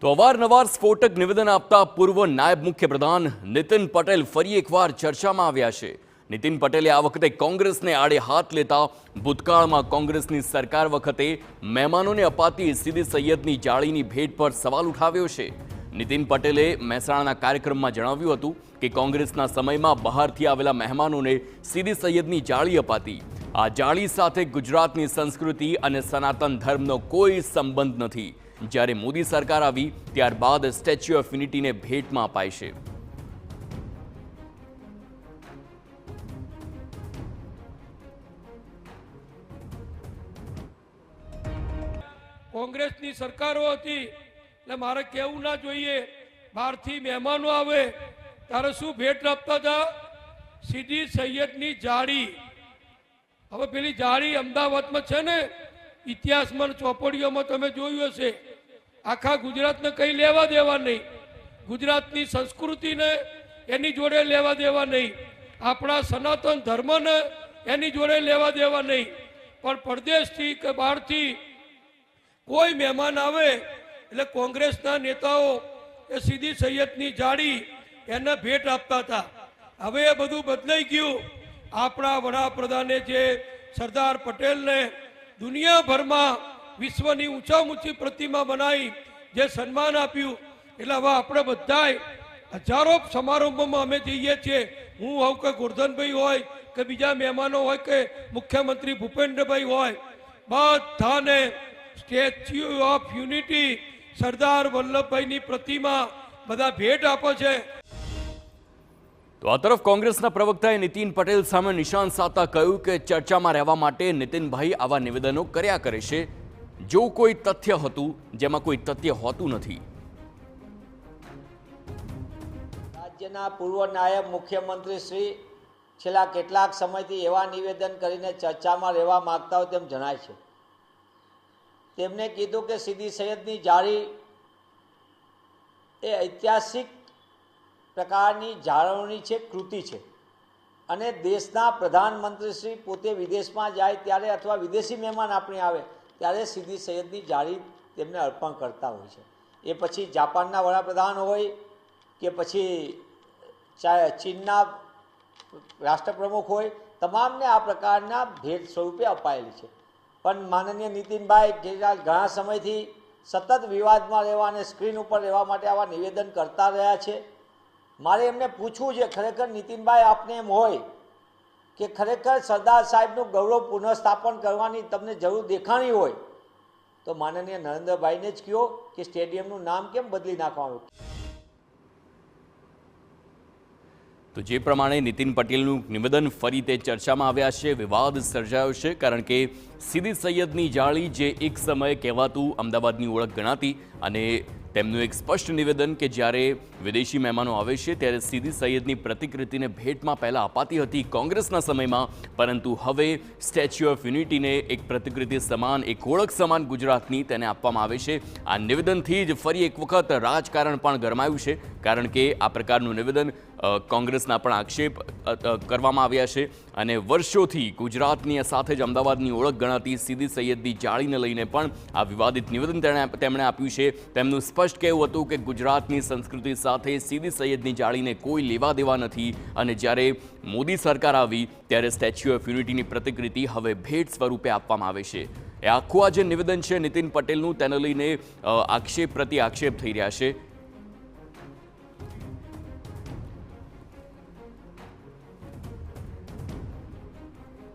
તો અવારનવાર સ્ફોટક નિવેદન આપતા પૂર્વ નાયબ મુખ્યપ્રધાન નીતિન પટેલ ફરી એકવાર ચર્ચામાં આવ્યા છે। નીતિન પટેલે આ વખતે કોંગ્રેસને આડે હાથ લેતા ભૂતકાળમાં કોંગ્રેસની સરકાર વખતે મહેમાનોને અપાતી સીદી સૈયદની જાળીની ભેટ પર સવાલ ઉઠાવ્યો છે। નીતિન પટેલે મહેસાણાના કાર્યક્રમમાં જણાવ્યું હતું કે કોંગ્રેસના સમયમાં બહારથી આવેલા મહેમાનોને સીદી સૈયદની જાળી અપાતી। આ જાળી સાથે ગુજરાતની સંસ્કૃતિ અને સનાતન ધર્મનો કોઈ સંબંધ નથી। જ્યારે મોદી સરકાર આવી ત્યારબાદ સ્ટેચ્યુ ઓફ યુનિટીને ભેટમાં અપાય છે। કોંગ્રેસની સરકારો હતી એટલે મારે કહેવું ના જોઈએ, બહારથી મહેમાનો આવે ત્યારે શું ભેટ આપતા હતા? સીદી સૈયદની જાળી। હવે પેલી જાળી અમદાવાદમાં છે ને, ઇતિહાસમાં ચોપડીઓમાં તમે જોયું હશે, આખા ગુજરાતને કંઈ લેવા દેવા નહીં, ગુજરાતની સંસ્કૃતિને એની જોડે લેવા દેવા નહીં, આપણા સનાતન ધર્મને એની જોડે લેવા દેવા નહીં, પણ પરદેશથી કે બહારથી કોઈ મહેમાન આવે એટલે કોંગ્રેસના નેતાઓ એ સીદી સૈયદની જાળી એને ભેટ આપતા હતા। હવે એ બધું બદલાઈ ગયું। આપણા વડાપ્રધાને જે સરદાર પટેલને દુનિયાભરમાં વિશ્વની ઊંચામાં ઊંચી પ્રતિમા બનાવી, જે સન્માન આપ્યું, એટલે હવે આપણે બધાય હજારો સમારંભોમાં અમે જઈએ છીએ। હું હોઉં કે ગોરધનભાઈ હોય કે બીજા મહેમાનો હોય કે મુખ્યમંત્રી ભૂપેન્દ્રભાઈ હોય, બધાને સ્ટેચ્યુ ઓફ યુનિટી સરદાર વલ્લભભાઈની પ્રતિમા બધા ભેટ આપે છે। તો આ તરફ કોંગ્રેસના પ્રવક્તાએ નીતિન પટેલ સામે નિશાન સાધતા કહ્યું કે ચર્ચામાં રહેવા માટે નીતિનભાઈ આવા નિવેદનો કર્યા કરે છે। જો કોઈ તથ્ય હતું જેમાં કોઈ તથ્ય હોતું નથી। રાજ્યના પૂર્વ નાયબ મુખ્યમંત્રી શ્રી છેલ્લા કેટલાક સમયથી એવા નિવેદન કરીને ચર્ચામાં રહેવા માંગતા હોય તેમ જણાય છે। તેમણે કીધું કે સીદી સૈયદની જાળી એ ઐતિહાસિક પ્રકારની જાળવણી છે, કૃતિ છે, અને દેશના પ્રધાનમંત્રી શ્રી પોતે વિદેશમાં જાય ત્યારે અથવા વિદેશી મહેમાન આપણે આવે ત્યારે સીદી સૈયદની જાળી તેમને અર્પણ કરતા હોય છે। એ પછી જાપાનના વડાપ્રધાન હોય કે પછી ચીનના રાષ્ટ્રપ્રમુખ હોય, તમામને આ પ્રકારના ભેટ સ્વરૂપે અપાયેલી છે। પણ માનનીય નીતિનભાઈ ઘણા સમયથી સતત વિવાદમાં રહેવા અને સ્ક્રીન ઉપર રહેવા માટે આવા નિવેદન કરતા રહ્યા છે। મારે એમને પૂછવું છે, ખરેખર નીતિનભાઈ આપને એમ હોય કે ખરેખર સરદાર સાહેબનું ગૌરવ પુનઃસ્થાપન કરવાની તમને જરૂર દેખાણી હોય તો માનનીય નરેન્દ્રભાઈને જ કહો કે સ્ટેડિયમનું નામ કેમ બદલી નાખવાનું। તો જે પ્રમાણે નીતિન પટેલનું નિવેદન ફરી તે ચર્ચામાં આવ્યા છે, વિવાદ સર્જાયો છે, કારણ કે સીદી સૈયદની જાળી જે એક સમયે કહેવાતું અમદાવાદની ઓળખ ગણાતી, અને તેમનું એક સ્પષ્ટ નિવેદન કે જ્યારે વિદેશી મહેમાનો આવે છે ત્યારે સીદી સૈયદની પ્રતિકૃતિને ભેટમાં પહેલાં અપાતી હતી કોંગ્રેસના સમયમાં, પરંતુ હવે સ્ટેચ્યુ ઓફ યુનિટીને એક પ્રતિકૃતિ સમાન, એક ઓળખ સમાન ગુજરાતની તેને આપવામાં આવે છે। આ નિવેદનથી જ ફરી એક વખત રાજકારણ પણ ગરમાયું છે, કારણ કે આ પ્રકારનું નિવેદન કોંગ્રેસના પણ આક્ષેપ કરવામાં આવ્યા છે, અને વર્ષોથી ગુજરાતની સાથે જ અમદાવાદની ઓળખ ગણાતી સીદી સૈયદની જાળીને લઈને પણ આ વિવાદિત નિવેદન તેમણે આપ્યું છે। તેમનું સ્પષ્ટ કહેવું હતું કે ગુજરાતની સંસ્કૃતિ સાથે સીદી સૈયદની જાળીને કોઈ લેવા દેવા નથી, અને જ્યારે મોદી સરકાર આવી ત્યારે સ્ટેચ્યુ ઓફ યુનિટીની પ્રતિકૃતિ હવે ભેટ સ્વરૂપે આપવામાં આવે છે। એ આખું આ જે નિવેદન છે નીતિન પટેલનું, તેને લઈને આક્ષેપ પ્રતિ આક્ષેપ થઈ રહ્યા છે।